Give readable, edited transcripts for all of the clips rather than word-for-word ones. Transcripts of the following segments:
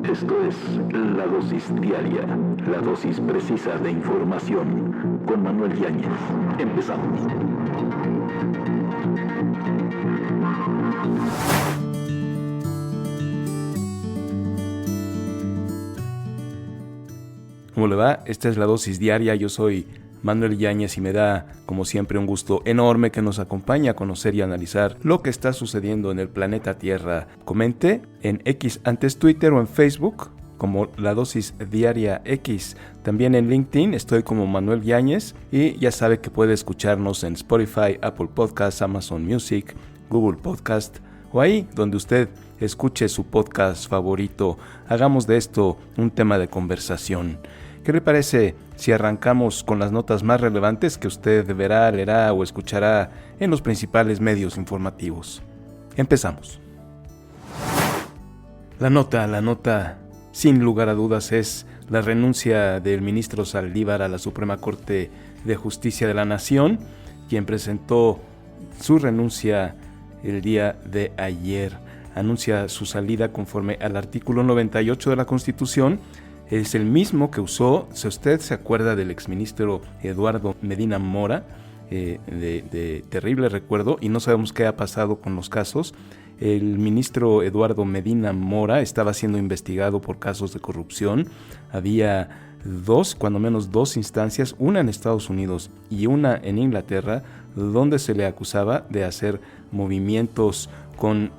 Esto es La Dosis Diaria, la dosis precisa de información con Manuel Yáñez. Empezamos. ¿Cómo le va? Esta es La Dosis Diaria, yo soy Manuel Yáñez y me da, como siempre, un gusto enorme que nos acompañe a conocer y analizar lo que está sucediendo en el planeta Tierra. Comente en X, antes Twitter, o en Facebook como La Dosis Diaria X. También en LinkedIn estoy como Manuel Yáñez y ya sabe que puede escucharnos en Spotify, Apple Podcasts, Amazon Music, Google Podcast o ahí donde usted escuche su podcast favorito. Hagamos de esto un tema de conversación. ¿Qué le parece si arrancamos con las notas más relevantes que usted verá, leerá o escuchará en los principales medios informativos? Empezamos. La nota, sin lugar a dudas, es la renuncia del ministro Saldívar a la Suprema Corte de Justicia de la Nación, quien presentó su renuncia el día de ayer. Anuncia su salida conforme al artículo 98 de la Constitución. Es el mismo que usó, si usted se acuerda del exministro Eduardo Medina Mora, de terrible recuerdo, y no sabemos qué ha pasado con los casos. El ministro Eduardo Medina Mora estaba siendo investigado por casos de corrupción. Había cuando menos dos instancias, una en Estados Unidos y una en Inglaterra, donde se le acusaba de hacer movimientos con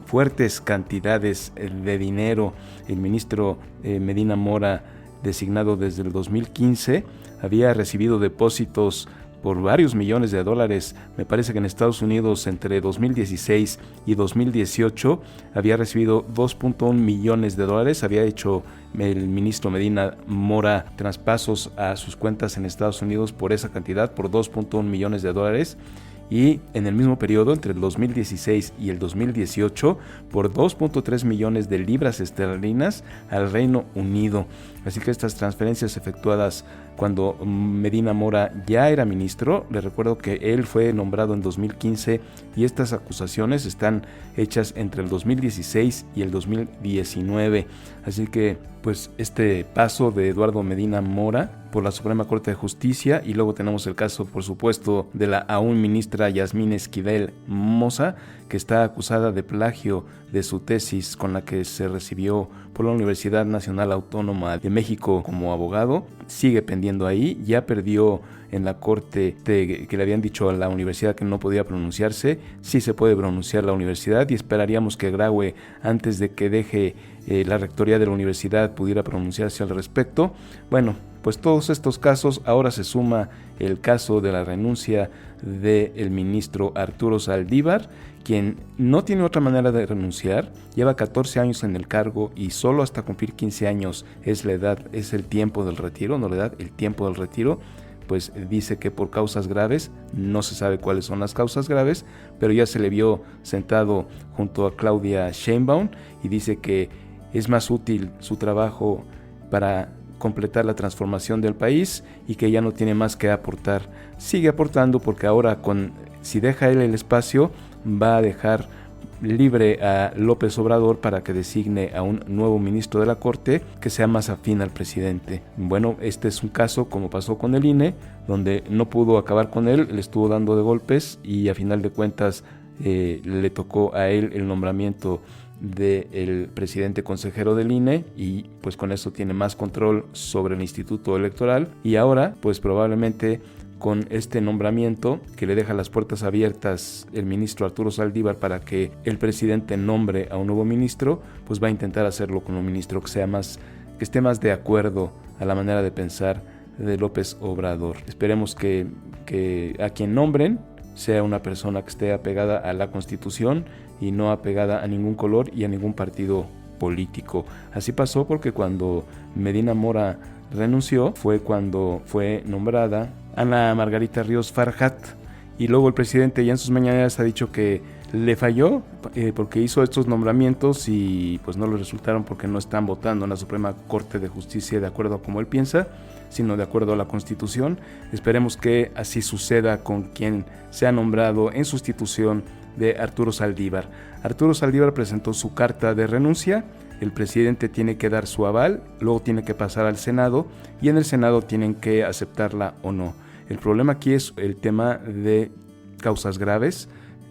fuertes cantidades de dinero. El ministro Medina Mora, designado desde el 2015, había recibido depósitos por varios millones de dólares. Me parece que en Estados Unidos entre 2016 y 2018 había recibido 2.1 millones de dólares. Había hecho el ministro Medina Mora traspasos a sus cuentas en Estados Unidos por esa cantidad, por 2.1 millones de dólares. Y en el mismo periodo, entre el 2016 y el 2018, por 2.3 millones de libras esterlinas al Reino Unido. Así que estas transferencias efectuadas cuando Medina Mora ya era ministro, le recuerdo que él fue nombrado en 2015 y estas acusaciones están hechas entre el 2016 y el 2019. Así que pues este paso de Eduardo Medina Mora por la Suprema Corte de Justicia, y luego tenemos el caso, por supuesto, de la aún ministra Yasmín Esquivel Moza, que está acusada de plagio de su tesis con la que se recibió por la Universidad Nacional Autónoma de México como abogado. Sigue pendiendo ahí, ya perdió en la corte que le habían dicho a la universidad que no podía pronunciarse. Sí se puede pronunciar la universidad y esperaríamos que Graue, antes de que deje la rectoría de la universidad, pudiera pronunciarse al respecto. Bueno, pues todos estos casos, ahora se suma el caso de la renuncia del ministro Arturo Saldívar, quien no tiene otra manera de renunciar. Lleva 14 años en el cargo y solo hasta cumplir 15 años es la edad, es el tiempo del retiro, no la edad, el tiempo del retiro. Pues dice que por causas graves, no se sabe cuáles son las causas graves, pero ya se le vio sentado junto a Claudia Sheinbaum y dice que es más útil su trabajo para completar la transformación del país y que ya no tiene más que aportar. Sigue aportando porque ahora si deja él el espacio, va a dejar libre a López Obrador para que designe a un nuevo ministro de la Corte que sea más afín al presidente. Bueno, este es un caso como pasó con el INE, donde no pudo acabar con él, le estuvo dando de golpes y a final de cuentas le tocó a él el nombramiento del presidente consejero del INE y pues con eso tiene más control sobre el Instituto Electoral. Y ahora pues probablemente con este nombramiento que le deja las puertas abiertas el ministro Arturo Saldívar para que el presidente nombre a un nuevo ministro, pues va a intentar hacerlo con un ministro que esté más de acuerdo a la manera de pensar de López Obrador. Esperemos que a quien nombren sea una persona que esté apegada a la Constitución y no apegada a ningún color y a ningún partido político. Así pasó porque cuando Medina Mora renunció fue cuando fue nombrada Ana Margarita Ríos Farjat, y luego el presidente ya en sus mañaneras ha dicho que le falló porque hizo estos nombramientos y pues no le resultaron porque no están votando en la Suprema Corte de Justicia de acuerdo a como él piensa, sino de acuerdo a la Constitución. Esperemos que así suceda con quien sea nombrado en sustitución de Arturo Saldívar. Arturo Saldívar presentó su carta de renuncia el presidente tiene que dar su aval, luego tiene que pasar al Senado y en el Senado tienen que aceptarla o no. El problema aquí es el tema de causas graves.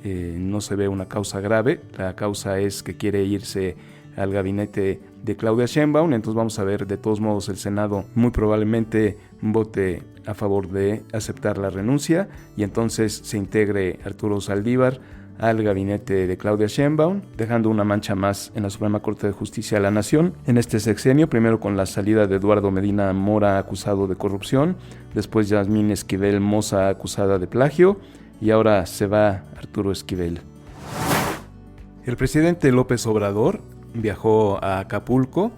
No se ve una causa grave, la causa es que quiere irse al gabinete de Claudia Sheinbaum. Entonces vamos a ver, de todos modos el Senado muy probablemente vote a favor de aceptar la renuncia y entonces se integre Arturo Saldívar al gabinete de Claudia Sheinbaum, dejando una mancha más en la Suprema Corte de Justicia de la Nación en este sexenio, primero con la salida de Eduardo Medina Mora acusado de corrupción, después Yasmín Esquivel Moza acusada de plagio y ahora se va Arturo Esquivel. El presidente López Obrador viajó a Acapulco,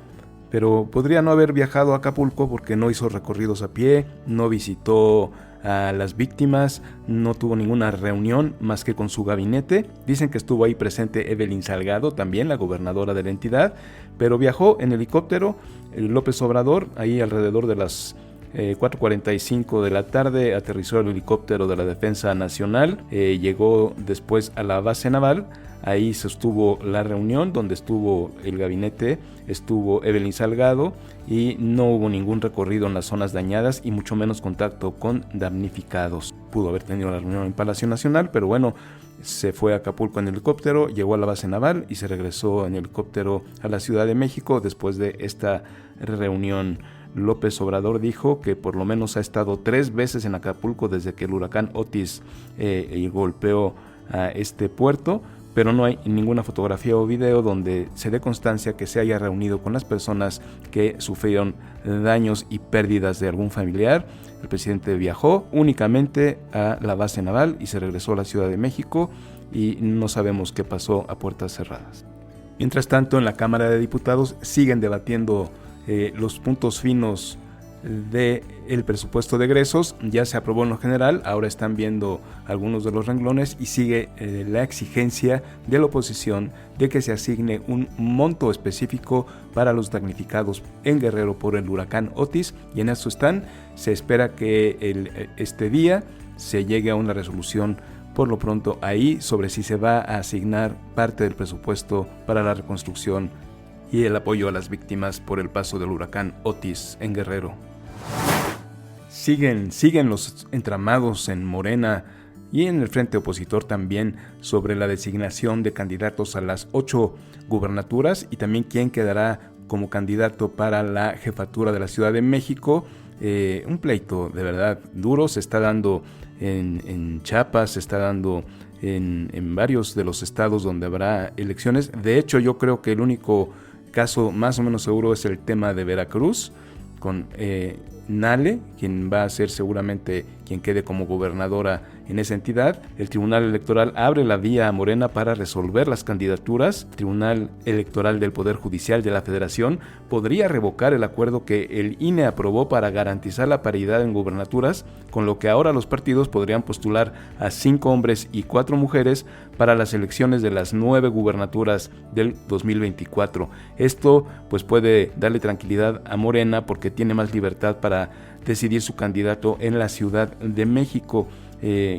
pero podría no haber viajado a Acapulco porque no hizo recorridos a pie, no visitó a las víctimas, no tuvo ninguna reunión más que con su gabinete. Dicen que estuvo ahí presente Evelyn Salgado, también la gobernadora de la entidad, pero viajó en helicóptero. López Obrador, ahí alrededor de las 4:45 de la tarde, aterrizó el helicóptero de la Defensa Nacional, llegó después a la base naval. Ahí sostuvo la reunión donde estuvo el gabinete, estuvo Evelyn Salgado y no hubo ningún recorrido en las zonas dañadas y mucho menos contacto con damnificados. Pudo haber tenido la reunión en Palacio Nacional, pero bueno, se fue a Acapulco en helicóptero, llegó a la base naval y se regresó en helicóptero a la Ciudad de México después de esta reunión. López Obrador dijo que por lo menos ha estado 3 veces en Acapulco desde que el huracán Otis golpeó a este puerto, pero no hay ninguna fotografía o video donde se dé constancia que se haya reunido con las personas que sufrieron daños y pérdidas de algún familiar. El presidente viajó únicamente a la base naval y se regresó a la Ciudad de México y no sabemos qué pasó a puertas cerradas. Mientras tanto, en la Cámara de Diputados siguen debatiendo los puntos finos del presupuesto de egresos. Ya se aprobó en lo general, ahora están viendo algunos de los renglones y sigue la exigencia de la oposición de que se asigne un monto específico para los damnificados en Guerrero por el huracán Otis, y en eso están. Se espera que este día se llegue a una resolución por lo pronto ahí sobre si se va a asignar parte del presupuesto para la reconstrucción y el apoyo a las víctimas por el paso del huracán Otis en Guerrero. Siguen los entramados en Morena y en el frente opositor también sobre la designación de candidatos a las 8 gubernaturas y también quién quedará como candidato para la jefatura de la Ciudad de México. Un pleito de verdad duro se está dando en Chiapas, se está dando en varios de los estados donde habrá elecciones. De hecho, yo creo que el único caso más o menos seguro es el tema de Veracruz, con Nale, quien va a ser seguramente quien quede como gobernadora en esa entidad. El Tribunal Electoral abre la vía a Morena para resolver las candidaturas. El Tribunal Electoral del Poder Judicial de la Federación podría revocar el acuerdo que el INE aprobó para garantizar la paridad en gubernaturas, con lo que ahora los partidos podrían postular a 5 hombres y 4 mujeres para las elecciones de las 9 gubernaturas del 2024. Esto pues puede darle tranquilidad a Morena porque tiene más libertad para decidir su candidato en la Ciudad de México.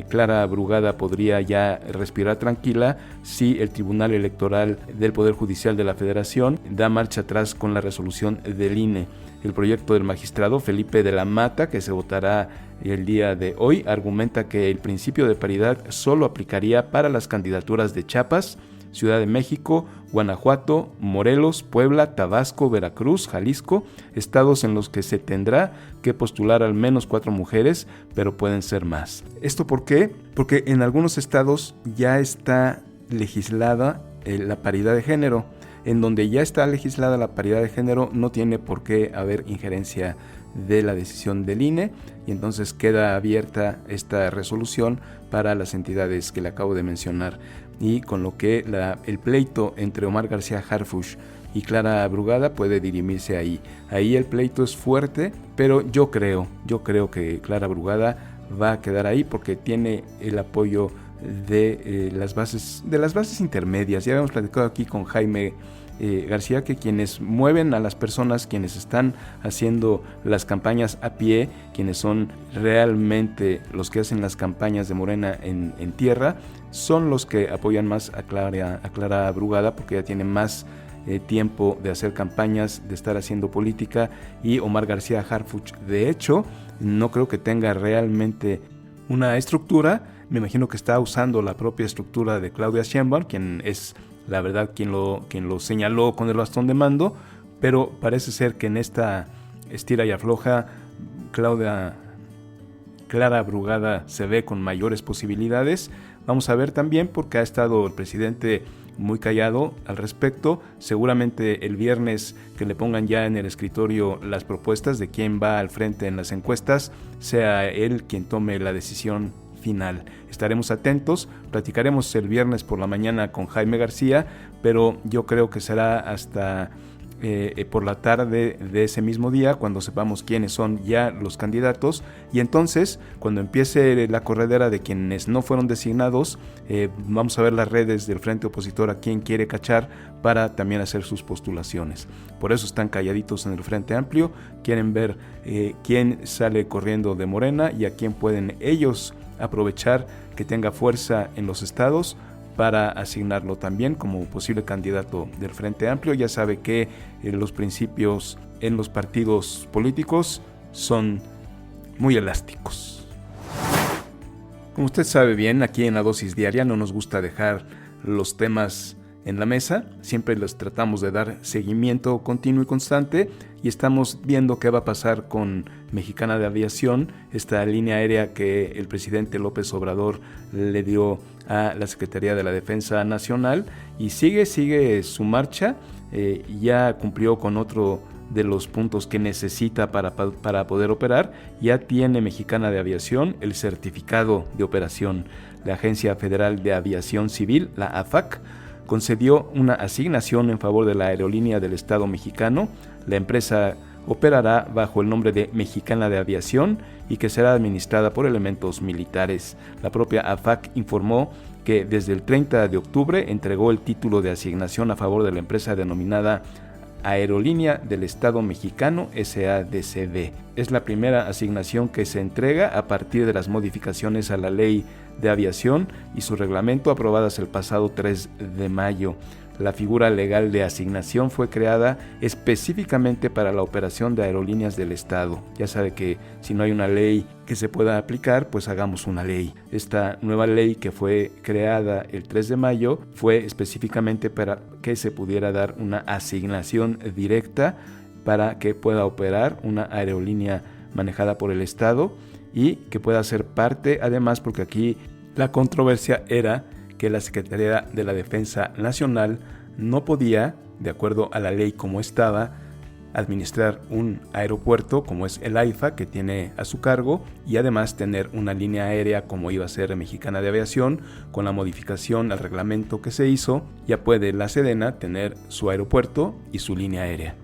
Clara Brugada podría ya respirar tranquila si el Tribunal Electoral del Poder Judicial de la Federación da marcha atrás con la resolución del INE. El proyecto del magistrado Felipe de la Mata, que se votará el día de hoy, argumenta que el principio de paridad solo aplicaría para las candidaturas de Chiapas, Ciudad de México, Guanajuato, Morelos, Puebla, Tabasco, Veracruz, Jalisco, estados en los que se tendrá que postular al menos 4 mujeres, pero pueden ser más. ¿Esto por qué? Porque en algunos estados ya está legislada la paridad de género. En donde ya está legislada la paridad de género, no tiene por qué haber injerencia de la decisión del INE, y entonces queda abierta esta resolución para las entidades que le acabo de mencionar, y con lo que el pleito entre Omar García Harfuch y Clara Brugada puede dirimirse ahí. Ahí el pleito es fuerte, pero yo creo que Clara Brugada va a quedar ahí porque tiene el apoyo de las bases intermedias. Ya habíamos platicado aquí con Jaime García que quienes mueven a las personas, quienes están haciendo las campañas a pie, quienes son realmente los que hacen las campañas de Morena en tierra, son los que apoyan más a Clara Brugada porque ella tiene más tiempo de hacer campañas, de estar haciendo política, y Omar García Harfuch, de hecho, no creo que tenga realmente una estructura. Me imagino que está usando la propia estructura de Claudia Sheinbaum, quien es, la verdad, quien lo señaló con el bastón de mando, pero parece ser que en esta estira y afloja, Clara Brugada se ve con mayores posibilidades. Vamos a ver también, porque ha estado el presidente muy callado al respecto. Seguramente el viernes que le pongan ya en el escritorio las propuestas de quién va al frente en las encuestas, sea él quien tome la decisión final. Estaremos atentos, platicaremos el viernes por la mañana con Jaime García, pero yo creo que será hasta por la tarde de ese mismo día cuando sepamos quiénes son ya los candidatos, y entonces cuando empiece la corredera de quienes no fueron designados, vamos a ver las redes del frente opositor a quién quiere cachar para también hacer sus postulaciones. Por eso están calladitos en el Frente Amplio, quieren ver quién sale corriendo de Morena y a quién pueden ellos aprovechar que tenga fuerza en los estados para asignarlo también como posible candidato del Frente Amplio. Ya sabe que los principios en los partidos políticos son muy elásticos. Como usted sabe bien, aquí en La Dosis Diaria no nos gusta dejar los temas en la mesa, siempre les tratamos de dar seguimiento continuo y constante, y estamos viendo qué va a pasar con Mexicana de Aviación, esta línea aérea que el presidente López Obrador le dio a la Secretaría de la Defensa Nacional, y sigue su marcha. Ya cumplió con otro de los puntos que necesita para poder operar. Ya tiene Mexicana de Aviación el certificado de operación. La Agencia Federal de Aviación Civil, la AFAC, concedió una asignación en favor de la aerolínea del Estado mexicano. La empresa operará bajo el nombre de Mexicana de Aviación y que será administrada por elementos militares. La propia AFAC informó que desde el 30 de octubre entregó el título de asignación a favor de la empresa denominada Aerolínea del Estado Mexicano SADCB. Es la primera asignación que se entrega a partir de las modificaciones a la Ley de Aviación y su reglamento aprobadas el pasado 3 de mayo. La figura legal de asignación fue creada específicamente para la operación de aerolíneas del Estado. Ya sabe que si no hay una ley que se pueda aplicar, pues hagamos una ley. Esta nueva ley que fue creada el 3 de mayo fue específicamente para que se pudiera dar una asignación directa para que pueda operar una aerolínea manejada por el Estado y que pueda ser parte, además, porque aquí la controversia era que la Secretaría de la Defensa Nacional no podía, de acuerdo a la ley como estaba, administrar un aeropuerto como es el AIFA, que tiene a su cargo, y además tener una línea aérea como iba a ser Mexicana de Aviación. Con la modificación al reglamento que se hizo, ya puede la Sedena tener su aeropuerto y su línea aérea.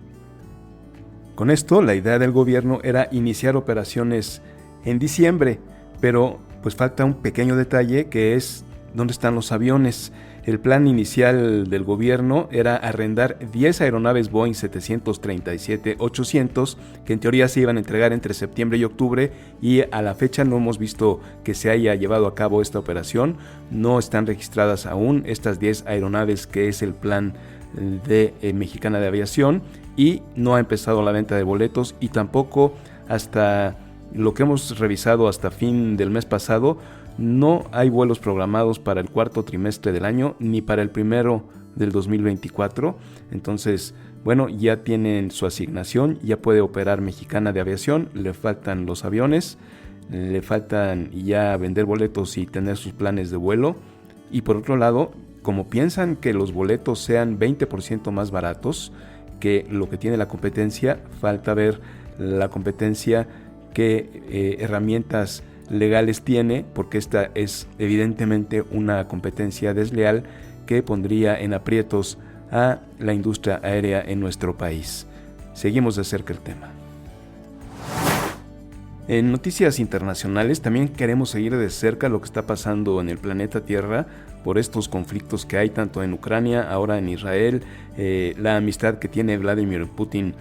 Con esto, la idea del gobierno era iniciar operaciones en diciembre, pero pues falta un pequeño detalle, que es ¿dónde están los aviones? El plan inicial del gobierno era arrendar 10 aeronaves Boeing 737-800 que en teoría se iban a entregar entre septiembre y octubre, y a la fecha no hemos visto que se haya llevado a cabo esta operación. No están registradas aún estas 10 aeronaves, que es el plan de Mexicana de Aviación, y no ha empezado la venta de boletos, y tampoco, hasta lo que hemos revisado hasta fin del mes pasado, no hay vuelos programados para el cuarto trimestre del año ni para el primero del 2024. Entonces, bueno, ya tienen su asignación, ya puede operar Mexicana de Aviación. Le faltan los aviones, le faltan ya vender boletos y tener sus planes de vuelo. Y por otro lado, como piensan que los boletos sean 20% más baratos que lo que tiene la competencia, falta ver la competencia qué herramientas legales tiene, porque esta es evidentemente una competencia desleal que pondría en aprietos a la industria aérea en nuestro país. Seguimos de cerca el tema. En noticias internacionales también queremos seguir de cerca lo que está pasando en el planeta Tierra por estos conflictos que hay tanto en Ucrania, ahora en Israel, la amistad que tiene Vladimir Putin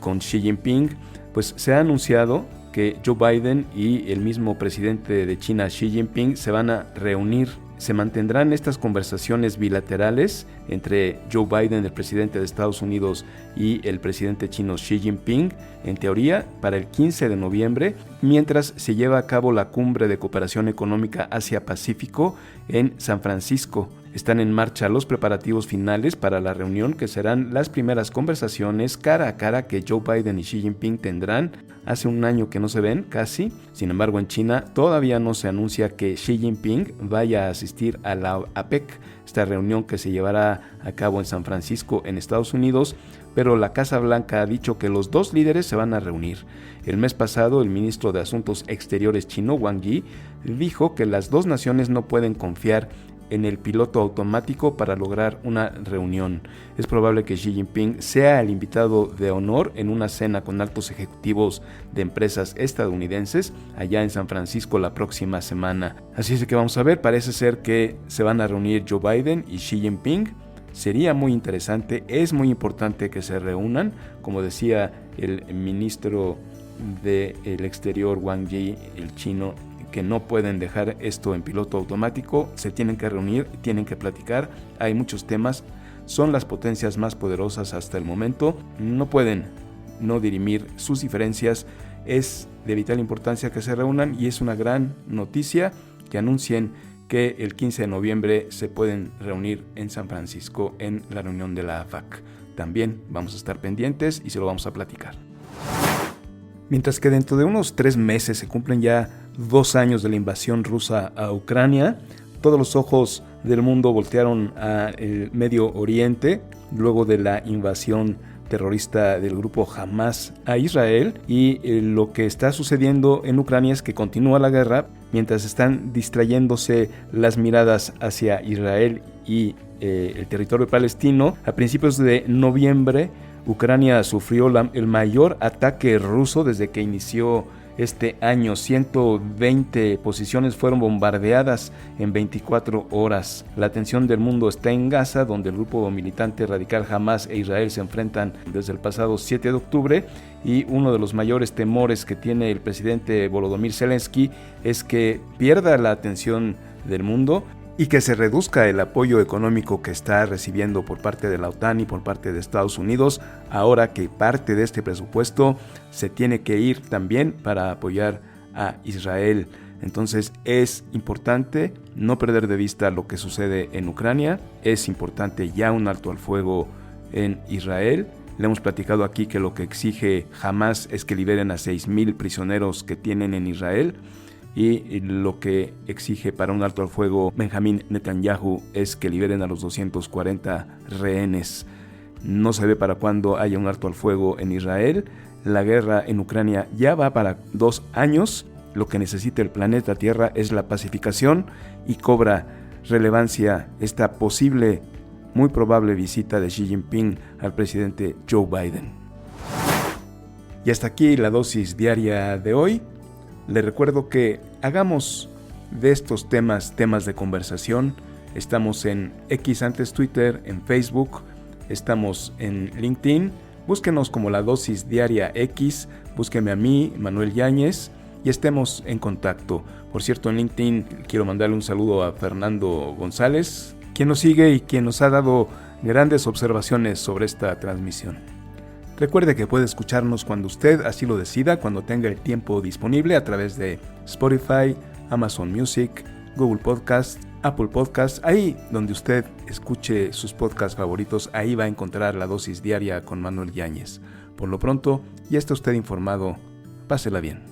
con Xi Jinping. Pues se ha anunciado que Joe Biden y el mismo presidente de China, Xi Jinping, se van a reunir se mantendrán estas conversaciones bilaterales entre Joe Biden, el presidente de Estados Unidos, y el presidente chino Xi Jinping, en teoría, para el 15 de noviembre, mientras se lleva a cabo la Cumbre de Cooperación Económica Asia-Pacífico en San Francisco. Están en marcha los preparativos finales para la reunión, que serán las primeras conversaciones cara a cara que Joe Biden y Xi Jinping tendrán. Hace un año que no se ven, casi. Sin embargo, en China todavía no se anuncia que Xi Jinping vaya a asistir a la APEC, esta reunión que se llevará a cabo en San Francisco, en Estados Unidos, pero la Casa Blanca ha dicho que los dos líderes se van a reunir. El mes pasado, el ministro de Asuntos Exteriores chino, Wang Yi, dijo que las dos naciones no pueden confiar en el piloto automático para lograr una reunión. Es probable que Xi Jinping sea el invitado de honor en una cena con altos ejecutivos de empresas estadounidenses allá en San Francisco la próxima semana. Así es que vamos a ver, parece ser que se van a reunir Joe Biden y Xi Jinping. Sería muy interesante, es muy importante que se reúnan. Como decía el ministro del Exterior, Wang Yi, el chino, que no pueden dejar esto en piloto automático, se tienen que reunir, tienen que platicar, hay muchos temas, son las potencias más poderosas hasta el momento, no pueden no dirimir sus diferencias, es de vital importancia que se reúnan y es una gran noticia que anuncien que el 15 de noviembre se pueden reunir en San Francisco en la reunión de la APEC. También vamos a estar pendientes y se lo vamos a platicar. Mientras que dentro de unos 3 meses se cumplen ya 2 años de la invasión rusa a Ucrania, todos los ojos del mundo voltearon al Medio Oriente luego de la invasión terrorista del grupo Hamas a Israel, y lo que está sucediendo en Ucrania es que continúa la guerra mientras están distrayéndose las miradas hacia Israel y el territorio palestino. A principios de noviembre, Ucrania sufrió el mayor ataque ruso desde que inició este año. 120 posiciones fueron bombardeadas en 24 horas. La atención del mundo está en Gaza, donde el grupo militante radical Hamas e Israel se enfrentan desde el pasado 7 de octubre, y uno de los mayores temores que tiene el presidente Volodymyr Zelensky es que pierda la atención del mundo y que se reduzca el apoyo económico que está recibiendo por parte de la OTAN y por parte de Estados Unidos, ahora que parte de este presupuesto se tiene que ir también para apoyar a Israel. Entonces es importante no perder de vista lo que sucede en Ucrania, es importante ya un alto al fuego en Israel. Le hemos platicado aquí que lo que exige Hamas es que liberen a 6,000 prisioneros que tienen en Israel, y lo que exige para un alto al fuego Benjamín Netanyahu es que liberen a los 240 rehenes. No se ve para cuándo haya un alto al fuego en Israel. La guerra en Ucrania ya va para 2 años. Lo que necesita el planeta Tierra es la pacificación, y cobra relevancia esta posible, muy probable visita de Xi Jinping al presidente Joe Biden. Y hasta aquí la dosis diaria de hoy. Le recuerdo que hagamos de estos temas de conversación. Estamos en X, antes Twitter, en Facebook, estamos en LinkedIn. Búsquenos como La Dosis Diaria X, búsqueme a mí, Manuel Yáñez, y estemos en contacto. Por cierto, en LinkedIn quiero mandarle un saludo a Fernando González, quien nos sigue y quien nos ha dado grandes observaciones sobre esta transmisión. Recuerde que puede escucharnos cuando usted así lo decida, cuando tenga el tiempo disponible, a través de Spotify, Amazon Music, Google Podcast, Apple Podcast. Ahí donde usted escuche sus podcasts favoritos, ahí va a encontrar La Dosis Diaria con Manuel Yáñez. Por lo pronto, ya está usted informado. Pásela bien.